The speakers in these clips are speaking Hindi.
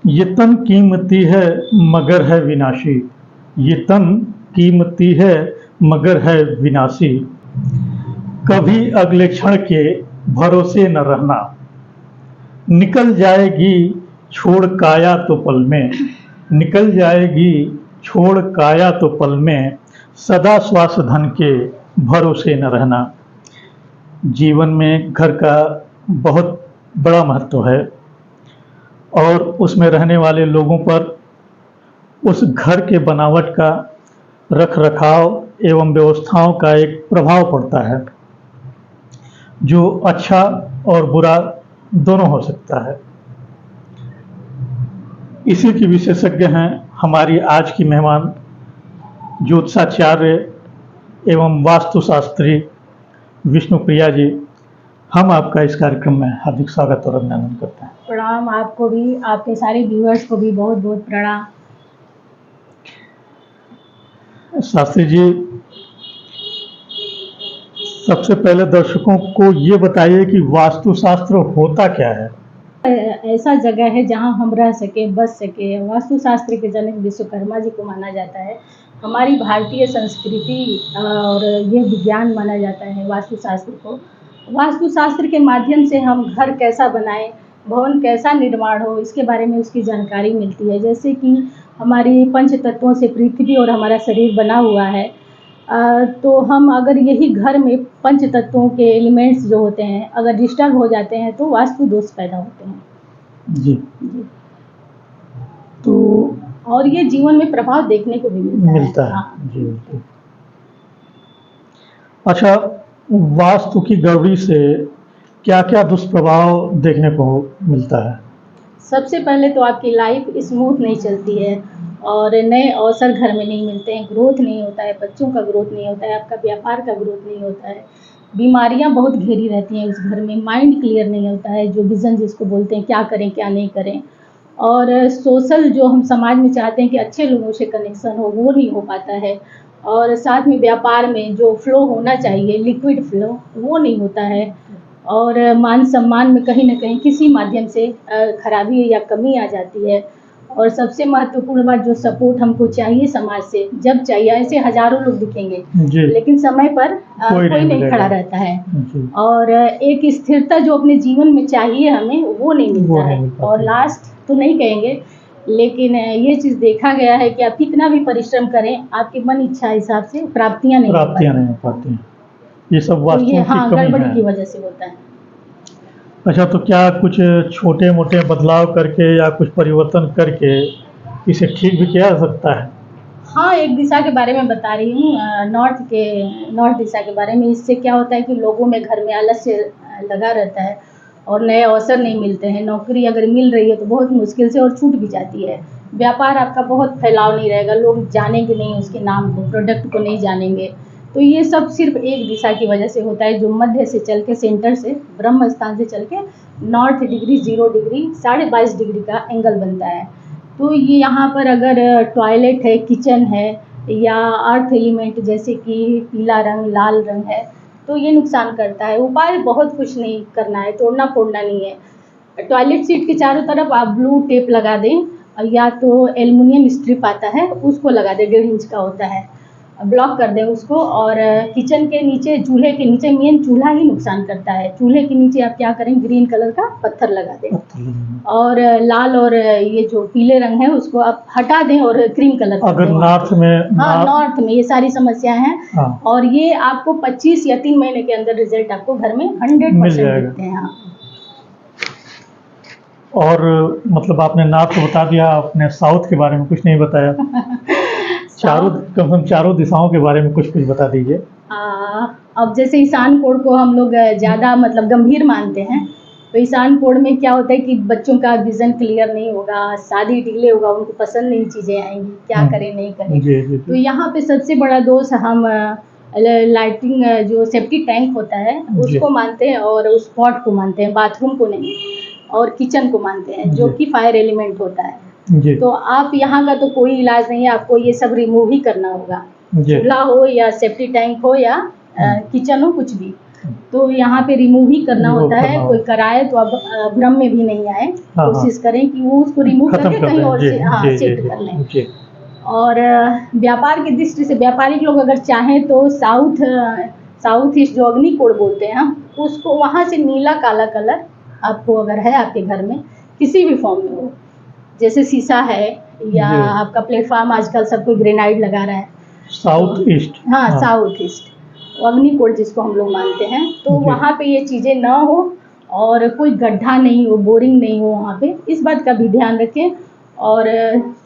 ये तन कीमती है मगर है विनाशी। ये तन कीमती है मगर है विनाशी। कभी अगले क्षण के भरोसे न रहना। निकल जाएगी छोड़ काया तो पल में। निकल जाएगी छोड़ काया तो पल में। सदा श्वास धन के भरोसे न रहना। जीवन में घर का बहुत बड़ा महत्व है और उसमें रहने वाले लोगों पर उस घर के बनावट का, रख रखाव एवं व्यवस्थाओं का एक प्रभाव पड़ता है जो अच्छा और बुरा दोनों हो सकता है। इसी की विशेषज्ञ हैं हमारी आज की मेहमान ज्योतिषाचार्य एवं वास्तुशास्त्री विष्णुप्रिया जी। हम आपका इस कार्यक्रम में हार्दिक स्वागत और अभिनंदन करते हैं। प्रणाम आपको भी, आपके सारे व्यूअर्स को भी बहुत बहुत प्रणाम। शास्त्री जी, सबसे पहले दर्शकों को ये बताइए कि वास्तुशास्त्र होता क्या है? ऐसा जगह है जहां हम रह सके, बस सके। वास्तुशास्त्र के जनक विश्वकर्मा जी को माना जाता है। हमारी भारतीय संस्कृति और यह विज्ञान माना जाता है वास्तुशास्त्र को। वास्तुशास्त्र के माध्यम से हम घर कैसा बनाएं, भवन कैसा निर्माण हो, इसके बारे में उसकी जानकारी मिलती है। जैसे कि हमारी पंच तत्वों से पृथ्वी और हमारा शरीर बना हुआ है, तो हम अगर यही घर में पंच तत्वों के एलिमेंट्स जो होते हैं अगर डिस्टर्ब हो जाते हैं तो वास्तु दोष पैदा होते हैं। जी। तो और ये जीवन में प्रभाव देखने को भी मिलता है। हाँ। जी बिल्कुल। अच्छा, वास्तु की गड़बड़ी से क्या क्या दुष्प्रभाव देखने को मिलता है? सबसे पहले तो आपकी लाइफ स्मूथ नहीं चलती है और नए अवसर घर में नहीं मिलते हैं, ग्रोथ नहीं होता है, बच्चों का ग्रोथ नहीं होता है, आपका व्यापार का ग्रोथ नहीं होता है, बीमारियां बहुत घेरी रहती हैं उस घर में, माइंड क्लियर नहीं होता है, जो विज़न जिसको बोलते हैं, क्या करें क्या नहीं करें। और सोशल जो हम समाज में चाहते हैं कि अच्छे लोगों से कनेक्शन हो, वो नहीं हो पाता है। और साथ में व्यापार में जो फ्लो होना चाहिए, लिक्विड फ्लो, वो नहीं होता है। और मान सम्मान में कहीं ना कहीं किसी माध्यम से खराबी या कमी आ जाती है। और सबसे महत्वपूर्ण बात, जो सपोर्ट हमको चाहिए समाज से, जब चाहिए, ऐसे हजारों लोग दिखेंगे लेकिन समय पर कोई नहीं खड़ा रहता है। और एक स्थिरता जो अपने जीवन में चाहिए हमें, वो नहीं मिलता है। और लास्ट तो नहीं कहेंगे, लेकिन ये चीज़ देखा गया है कि आप कितना भी परिश्रम करें, आपके मन इच्छा हिसाब से प्राप्तियां नहीं हो पाती। ये सब वास्तु की कमी गड़बड़ी की वजह से होता है। अच्छा, तो क्या कुछ छोटे मोटे बदलाव करके या कुछ परिवर्तन करके इसे ठीक भी किया जा सकता है? हाँ, एक दिशा के बारे में बता रही हूँ, नॉर्थ दिशा के बारे में। इससे क्या होता है कि लोगों में घर में आलस्य लगा रहता है और नए अवसर नहीं मिलते हैं। नौकरी अगर मिल रही है तो बहुत मुश्किल से और छूट भी जाती है। व्यापार आपका बहुत फैलाव नहीं रहेगा, लोग जानेंगे नहीं उसके नाम को, प्रोडक्ट को नहीं जानेंगे। तो ये सब सिर्फ एक दिशा की वजह से होता है, जो मध्य से चल के, सेंटर से, ब्रह्म स्थान से चल के नॉर्थ डिग्री 0 डिग्री 22.5 डिग्री का एंगल बनता है। तो ये यहाँ पर अगर टॉयलेट है, किचन है या अर्थ एलिमेंट जैसे कि पीला रंग, लाल रंग है, तो ये नुकसान करता है। उपाय बहुत कुछ नहीं करना है, तोड़ना फोड़ना नहीं है। टॉयलेट सीट के चारों तरफ आप ब्लू टेप लगा दें, या तो एल्युमिनियम स्ट्रिप आता है उसको लगा दें, 1.5 इंच का होता है, ब्लॉक कर दें उसको। और किचन के नीचे, चूल्हे के नीचे, मेन चूल्हा ही नुकसान करता है, चूल्हे के नीचे आप क्या करें, ग्रीन कलर का पत्थर लगा दें। और लाल और ये जो पीले रंग है उसको आप हटा दें और क्रीम कलर अगर नॉर्थ में, हाँ नॉर्थ में ये सारी समस्याएं हैं। हाँ। और ये आपको 25 या 3 महीने के अंदर रिजल्ट आपको घर में 100% दिखते हैं। हाँ। और मतलब आपने नॉर्थ बता दिया, आपने साउथ के बारे में कुछ नहीं बताया। चारों दिशाओं के बारे में कुछ बता दीजिए। अब जैसे ईशान कोण को हम लोग ज़्यादा मतलब गंभीर मानते हैं, तो ईशान कोण में क्या होता है कि बच्चों का विजन क्लियर नहीं होगा, शादी डिले होगा, उनको पसंद नहीं चीज़ें आएंगी, क्या करें नहीं करें। तो यहाँ पे सबसे बड़ा दोष हम लाइटिंग, जो सेफ्टी टैंक होता है उसको मानते हैं, और उस पॉट को मानते हैं, बाथरूम को नहीं, और किचन को मानते हैं जो कि फायर एलिमेंट होता है। तो आप यहाँ का तो कोई इलाज नहीं है, आपको ये सब रिमूव ही करना होगा, चूल्हा हो या सेफ्टी टैंक हो या किचन हो, कुछ भी। तो यहाँ पे रिमूव ही करना Remove होता है। करना कोई होता कराए तो अब भ्रम में भी नहीं आए, हाँ, कोशिश करें कि वो उसको रिमूव खत्म करके कर कहीं दें। और जी से हाँ जी जी शिफ्ट कर लें। जी और व्यापार की दृष्टि से व्यापारिक लोग अगर चाहें तो साउथ ईस्ट जो अग्निकोण बोलते हैं हम उसको, वहाँ से नीला काला कलर आपको अगर है आपके घर में किसी भी फॉर्म में हो, जैसे शीशा है या जी। आपका प्लेटफॉर्म, आजकल सब कोई ग्रेनाइट लगा रहा है, साउथ ईस्ट हाँ साउथ ईस्ट अग्निकोण जिसको हम लोग मानते हैं, तो जी। वहाँ पे ये चीज़ें ना हो और कोई गड्ढा नहीं हो, बोरिंग नहीं हो वहाँ पे, इस बात का भी ध्यान रखें। और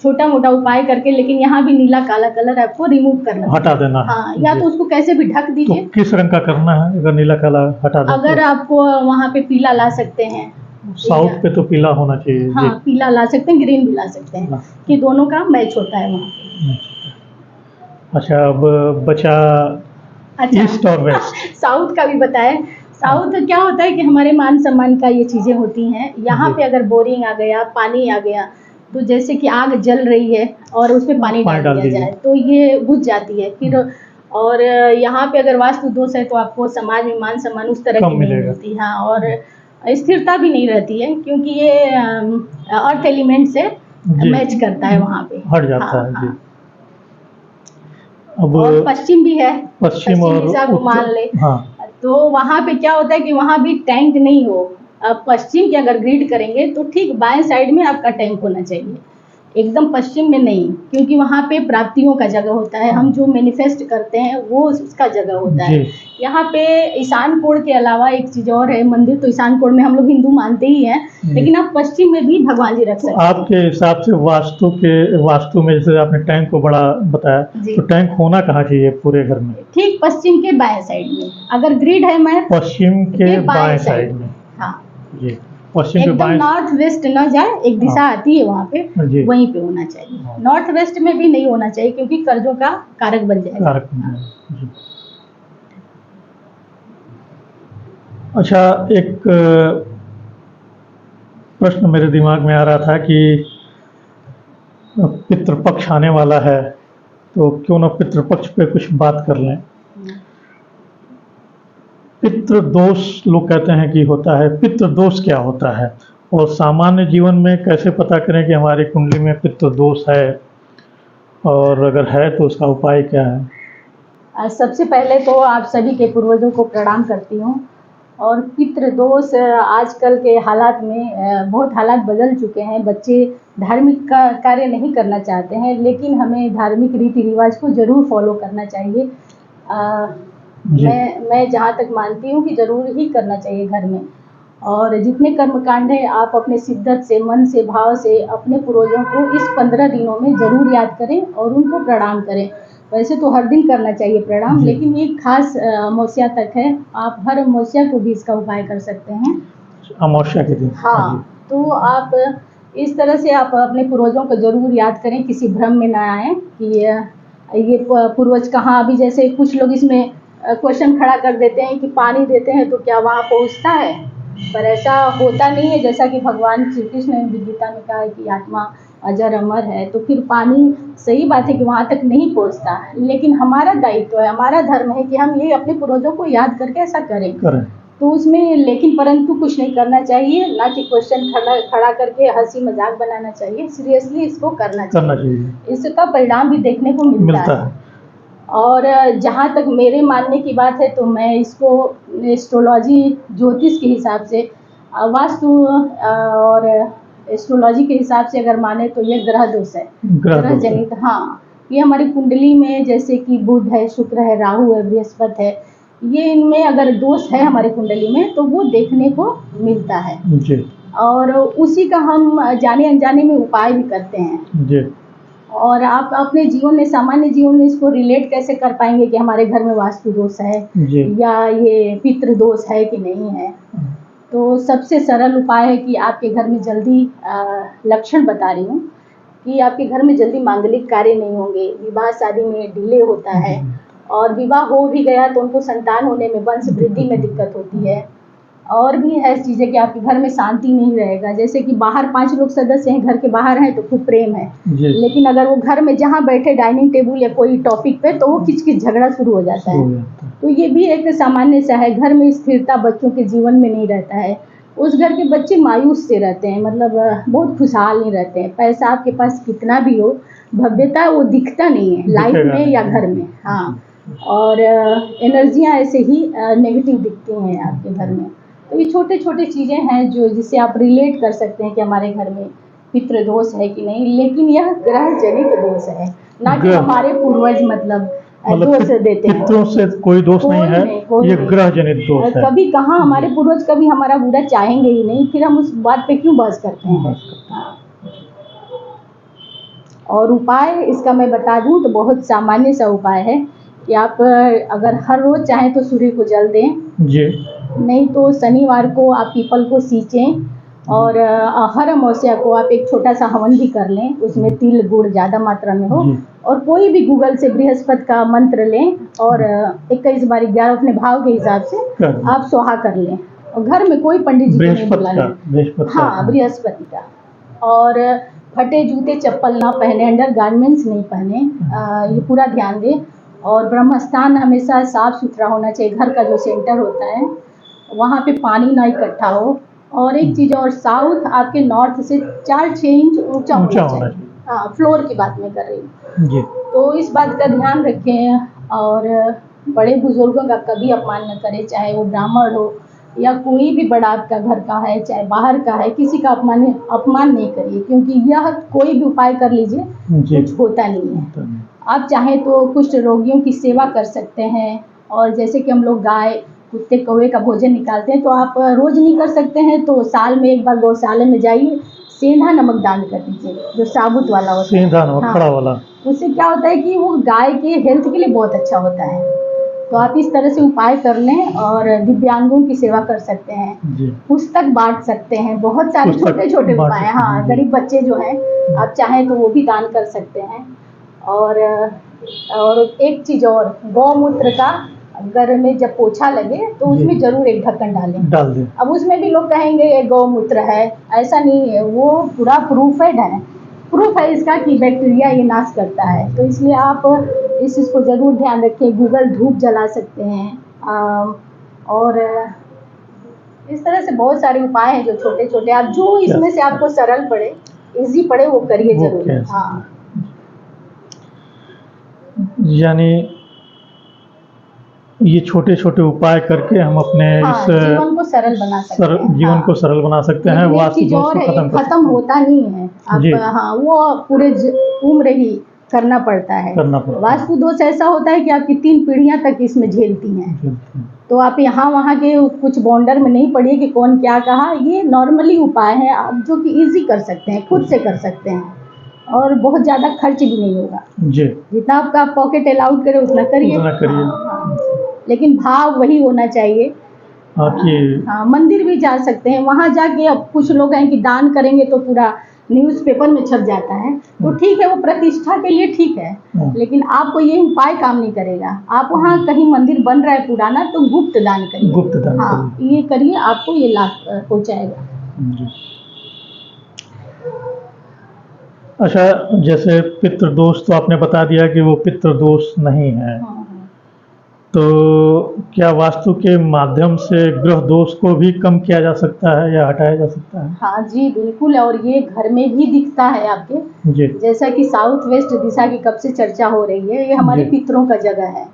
छोटा मोटा उपाय करके, लेकिन यहाँ भी नीला काला कलर आपको रिमूव करना हटा है। देना है। हाँ, या जी। तो उसको कैसे भी ढक तो दीजिए। किस रंग का करना है अगर नीला काला हटा दें अगर तो? आपको वहाँ पे पीला ला सकते हैं, साउथ पे तो पीला होना चाहिए। हाँ जी। पीला ला सकते हैं, ग्रीन भी ला सकते हैं, ला कि दोनों का मैच होता है वहाँ पे। अच्छा, अब बचा ईस्ट और वेस्ट। साउथ का भी बताएं। साउथ क्या होता है कि हमारे मान सम्मान का ये चीज़ें होती हैं। यहाँ जी। पे अगर बोरिंग आ गया, पानी आ गया, तो जैसे कि आग जल रही है और उसमें पानी डाल दिया जाए तो ये बुझ जाती है फिर। और यहाँ पे अगर वास्तु दोष है तो आपको समाज में मान सम्मान उस तरह की नहीं मिलती। हाँ, और स्थिरता भी नहीं रहती है, क्योंकि ये अर्थ एलिमेंट से मैच करता है वहाँ पे, हट जाता है। जी। अब और पश्चिम भी है, पश्चिम और दिशा को मान ले, हाँ, तो वहाँ पे क्या होता है कि वहाँ भी टैंक नहीं हो। अब पश्चिम की अगर ग्रिड करेंगे तो ठीक बाएं साइड में आपका टैंक होना चाहिए, एकदम पश्चिम में नहीं, क्योंकि वहाँ पे प्राप्तियों का जगह होता है, हम जो मैनिफेस्ट करते हैं वो उसका जगह होता है। यहाँ पे ईशान कोण के अलावा एक चीज़ और है, मंदिर तो ईशान कोण में हम लोग हिंदू मानते ही हैं, लेकिन आप पश्चिम में भी भगवान जी रख सकते हैं। आपके हिसाब से वास्तु में जैसे आपने टैंक को बड़ा बताया, तो टैंक होना कहाँ चाहिए पूरे घर में? ठीक पश्चिम के बाएं साइड में, अगर ग्रिड है मैं पश्चिम के बाएं साइड में। हाँ जी, पश्चिम के एकदम बाएं। नॉर्थ वेस्ट न जाए, एक दिशा आती है वहाँ पे, वहीं पे होना चाहिए। नॉर्थ वेस्ट में भी नहीं होना चाहिए, क्योंकि कर्जों का कारक बन जाएगा। जी। अच्छा, एक प्रश्न मेरे दिमाग में आ रहा था कि पितृपक्ष आने वाला है, तो क्यों ना पितृपक्ष पे कुछ बात कर लें। पितृदोष लोग कहते हैं कि होता है, पितृदोष क्या होता है और सामान्य जीवन में कैसे पता करें कि हमारी कुंडली में पितृदोष है, और अगर है तो उसका उपाय क्या है? सबसे पहले तो आप सभी के पूर्वजों को प्रणाम करती हूँ। और पितृदोष आजकल के हालात में बहुत हालात बदल चुके हैं, बच्चे धार्मिक कार्य नहीं करना चाहते हैं, लेकिन हमें धार्मिक रीति रिवाज को ज़रूर फॉलो करना चाहिए। मैं जहाँ तक मानती हूँ कि ज़रूर ही करना चाहिए घर में। और जितने कर्मकांड हैं आप अपने शिद्दत से, मन से, भाव से अपने पूर्वजों को इस 15 दिनों में ज़रूर याद करें और उनको प्रणाम करें। वैसे तो हर दिन करना चाहिए प्रणाम, लेकिन ये खास अमावस्या तक है, आप हर अमावस्या को भी इसका उपाय कर सकते हैं, अमावस्या के दिन। हाँ, तो आप इस तरह से आप अपने पूर्वजों को ज़रूर याद करें, किसी भ्रम में ना आए कि ये पूर्वज कहाँ। अभी जैसे कुछ लोग इसमें क्वेश्चन खड़ा कर देते हैं कि पानी देते हैं तो क्या वहाँ पहुँचता है, पर ऐसा होता नहीं है। जैसा कि भगवान श्री कृष्ण ने भी गीता में कहा है कि आत्मा अजर अमर है, तो फिर पानी, सही बात है कि वहाँ तक नहीं पहुँचता, लेकिन हमारा दायित्व है, हमारा धर्म है कि हम ये अपने पूर्वजों को याद करके ऐसा करें। तो उसमें लेकिन परंतु कुछ नहीं करना चाहिए, ना कि क्वेश्चन खड़ा करके हंसी मजाक बनाना चाहिए, सीरियसली इसको करना चाहिए। इसका परिणाम भी देखने को मिलता है। और जहाँ तक मेरे मानने की बात है तो मैं इसको एस्ट्रोलॉजी, ज्योतिष के हिसाब से, वास्तु और एस्ट्रोलॉजी के हिसाब से अगर माने तो ये ग्रह दोष है, ग्रह जनित। हाँ, ये हमारी कुंडली में जैसे कि बुध है, शुक्र है, राहु है, बृहस्पति है, ये इनमें अगर दोष है हमारी कुंडली में तो वो देखने को मिलता है जी। और उसी का हम जाने अनजाने में उपाय भी करते हैं जी। और आप अपने जीवन में, सामान्य जीवन में इसको रिलेट कैसे कर पाएंगे कि हमारे घर में वास्तु दोष है या ये पितृ दोष है कि नहीं है। तो सबसे सरल उपाय है कि आपके घर में जल्दी, लक्षण बता रही हूँ कि आपके घर में जल्दी मांगलिक कार्य नहीं होंगे, विवाह शादी में डिले होता है, और विवाह हो भी गया तो उनको संतान होने में, वंश वृद्धि में दिक्कत होती है, और भी है चीज़ें कि आपके घर में शांति नहीं रहेगा। जैसे कि बाहर 5 लोग सदस्य हैं, घर के बाहर हैं तो खूब प्रेम है, जी। लेकिन अगर वो घर में जहाँ बैठे डाइनिंग टेबल या कोई टॉपिक पे तो वो किच-किच झगड़ा शुरू हो जाता है। तो ये भी एक सामान्य सा है, घर में स्थिरता बच्चों के जीवन में नहीं रहता है। उस घर के बच्चे मायूस से रहते हैं, मतलब बहुत खुशहाल नहीं रहते हैं। पैसा आपके पास कितना भी हो, भव्यता वो दिखता नहीं है लाइफ दिखेगा में नहीं। या घर में। हाँ, और एनर्जियाँ ऐसे ही नेगेटिव दिखती हैं आपके घर में। तो ये छोटे-छोटे चीज़ें हैं जो जिससे आप रिलेट कर सकते हैं कि हमारे घर में पितृ दोष है कि नहीं, लेकिन यह ग्रह जनित दोष है, ना कि ग्रह। हमारे पूर्वज मतलब मतलब दोष देते हैं। पितरों से कोई दोष नहीं है, कोई ये नहीं। ग्रह जनित दोष है। कभी कहाँ हमारे पूर्वज कभी हमारा बुरा चाहेंगे ही नहीं, फिर हम उस बात पे क्यों बहस करते हैं। हाँ। और उपाय इसका मैं बता दूं तो बहुत सामान्य सा उपाय है कि आप अगर हर रोज चाहें तो सूर्य को जल दें, जी। नहीं तो शनिवार को आप पीपल को सींचें, और हर अमावस्या को आप एक छोटा सा हवन भी कर लें, उसमें तिल गुड़ ज़्यादा मात्रा में हो, और कोई भी गूगल से बृहस्पति का मंत्र लें और 21 बार 11 अपने भाव के हिसाब से आप स्वाहा कर लें, और घर में कोई पंडित जी को नहीं बुला लें। हाँ, बृहस्पति का। और फटे जूते चप्पल ना पहने, अंडर गारमेंट्स नहीं पहने, ये पूरा ध्यान दें। और ब्रह्म स्थान हमेशा साफ सुथरा होना चाहिए, घर का जो सेंटर होता है वहाँ पे पानी ना इकट्ठा हो। और एक चीज़ और, साउथ आपके नॉर्थ से 4-6 इंच ऊंचा होना चाहिए। हाँ, फ्लोर की बात मैं कर रही हूँ जी। तो इस बात का ध्यान रखें। और बड़े बुजुर्गों का कभी अपमान न करें, चाहे वो ब्राह्मण हो या कोई भी बड़ा आपका घर का है, चाहे बाहर का है, किसी का अपमान नहीं करिए, क्योंकि यह कोई भी उपाय कर लीजिए कुछ होता नहीं है। आप चाहें तो कुष्ठ रोगियों की सेवा कर सकते हैं, और जैसे कि हम लोग गाय कुत्ते कौवे का भोजन निकालते हैं, तो आप रोज नहीं कर सकते हैं तो साल में एक बार गौशाला में जाइए, सेंधा नमक दान कर दीजिए, जो साबुत वाला होता है। सेंधा नमक खड़ा वाला। उससे क्या होता है कि वो गाय के हेल्थ के लिए बहुत अच्छा होता है। तो आप इस तरह से उपाय कर लें, और दिव्यांगों की सेवा कर सकते हैं, पुस्तक बांट सकते हैं, बहुत सारे छोटे छोटे उपाय। हाँ, गरीब बच्चे जो हैं आप चाहें तो वो भी दान कर सकते हैं। और एक चीज़ और, गौमूत्र का घर में जब पोछा लगे तो उसमें जरूर एक ढक्कन डाल दें। अब उसमें भी लोग कहेंगे ये गौमूत्र है, ऐसा नहीं है, वो पूरा प्रूफ है इसका कि बैक्टीरिया ये नाश करता है। तो इसलिए आप इस चीज़ को ज़रूर ध्यान रखें। गूगल धूप जला सकते हैं, और इस तरह से बहुत सारे उपाय हैं जो छोटे छोटे, आप जो इसमें से आपको सरल पड़े, इजी पड़े, वो करिए जरूर। हाँ, यानी ये छोटे छोटे उपाय करके हम अपने इस जीवन को सरल बना सकते हैं। जीवन को सरल बना सकते हैं। वास्तु दोष को खत्म होता नहीं है आप। हाँ, वो पूरे उम्र ही करना पड़ता है। वास्तु दोष ऐसा होता है कि आपकी 3 पीढ़ियां तक इसमें झेलती हैं। तो आप यहाँ वहाँ के कुछ बॉन्डर में नहीं पड़िए कि कौन क्या कहा। ये नॉर्मली उपाय है आप जो कि इजी कर सकते हैं, खुद से कर सकते हैं, और बहुत ज़्यादा खर्च भी नहीं होगा जी। जितना आपका पॉकेट अलाउड करे उतना करिए। हाँ, लेकिन भाव वही होना चाहिए। हाँ, मंदिर भी जा सकते हैं, वहाँ जाके अब कुछ लोग हैं कि दान करेंगे तो पूरा न्यूज़पेपर में छप जाता है, तो ठीक है, वो प्रतिष्ठा के लिए ठीक है, लेकिन आपको ये उपाय काम नहीं करेगा। आप वहाँ कहीं मंदिर बन रहा है पुराना, तो गुप्त दान करिए। गुप्त दान, हाँ, ये करिए, आपको ये लाभ पहुँचाएगा। अच्छा, जैसे पितृदोष तो आपने बता दिया कि वो पितृदोष नहीं है। तो क्या वास्तु के माध्यम से ग्रह दोष को भी कम किया जा सकता है या हटाया जा सकता है? हाँ जी, बिल्कुल। और ये घर में भी दिखता है आपके जी। जैसा कि साउथ वेस्ट दिशा की कब से चर्चा हो रही है, ये हमारे पितरों का जगह है।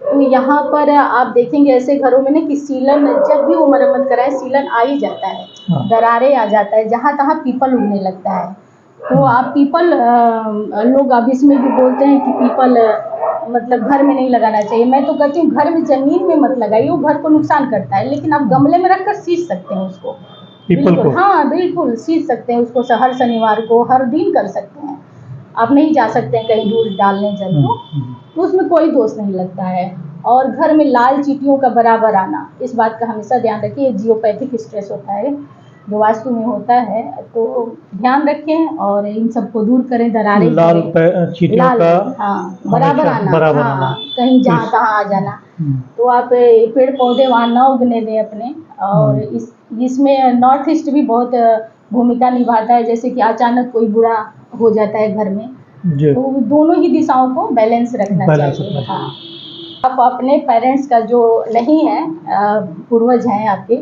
तो यहाँ पर आप देखेंगे ऐसे घरों में ना कि सीलन, जब भी वो मरम्मत कराए सीलन आ ही जाता है। हाँ। दरारें आ जाता है, जहाँ तहाँ पीपल उगने लगता है। तो आप पीपल, लोग अब इसमें भी बोलते हैं कि पीपल मतलब घर में नहीं लगाना चाहिए। मैं तो कहती हूँ घर में ज़मीन में मत लगाइए, वो घर को नुकसान करता है, लेकिन आप गमले में रखकर सींच सकते हैं उसको, पीपल को। हाँ, बिल्कुल सींच सकते हैं उसको, हर शनिवार को, हर दिन कर सकते हैं। आप नहीं जा सकते हैं कहीं दूर डालने जल तो उसमें कोई दोष नहीं लगता है। और घर में लाल चींटियों का बराबर आना, इस बात का हमेशा ध्यान रखिए, जियोपैथिक स्ट्रेस होता है। जो वास्तु में होता है, तो ध्यान रखें और इन सबको दूर करें, दरारें लाल करें। चींटियों लाल, का हाँ, बराबर हमेशा आना, बराबर हाँ, आना। कहीं जहाँ तहाँ आ जाना। तो आप पेड़ पौधे वहाँ न उगने दें अपने। और इसमें नॉर्थ ईस्ट भी बहुत भूमिका निभाता है, जैसे कि अचानक कोई बुरा हो जाता है घर में, जी, तो दोनों ही दिशाओं को बैलेंस रखना बैलेंस चाहिए। रखना हाँ, आप अपने पेरेंट्स का जो नहीं है, पूर्वज हैं आपके,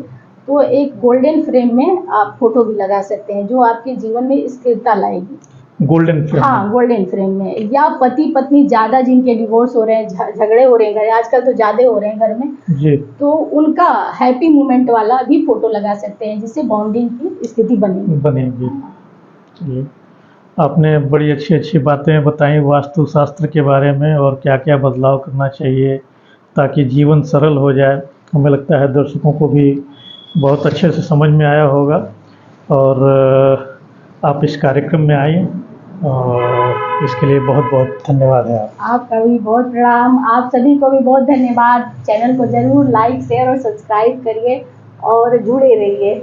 तो एक गोल्डन फ्रेम में आप फोटो भी लगा सकते हैं, जो आपके जीवन में स्थिरता लाएगी। Golden frame. हाँ, गोल्डन फ्रेम में। या पति पत्नी ज़्यादा जिनके डिवोर्स हो रहे हैं, झगड़े हो रहे हैं घर, आजकल तो ज़्यादा हो रहे हैं घर में, जी, तो उनका हैप्पी मोमेंट वाला भी फोटो लगा सकते हैं, जिससे बॉन्डिंग की स्थिति बनेगी। बनेगी। जी, आपने बड़ी अच्छी अच्छी बातें बताई वास्तु शास्त्र के बारे में और क्या क्या बदलाव करना चाहिए ताकि जीवन सरल हो जाए। हमें लगता है दर्शकों को भी बहुत अच्छे से समझ में आया होगा। और आप इस कार्यक्रम में आई और इसके लिए बहुत बहुत धन्यवाद है आपका भी बहुत प्रणाम। आप सभी को भी बहुत धन्यवाद। चैनल को जरूर लाइक, शेयर और सब्सक्राइब करिए और जुड़े रहिए।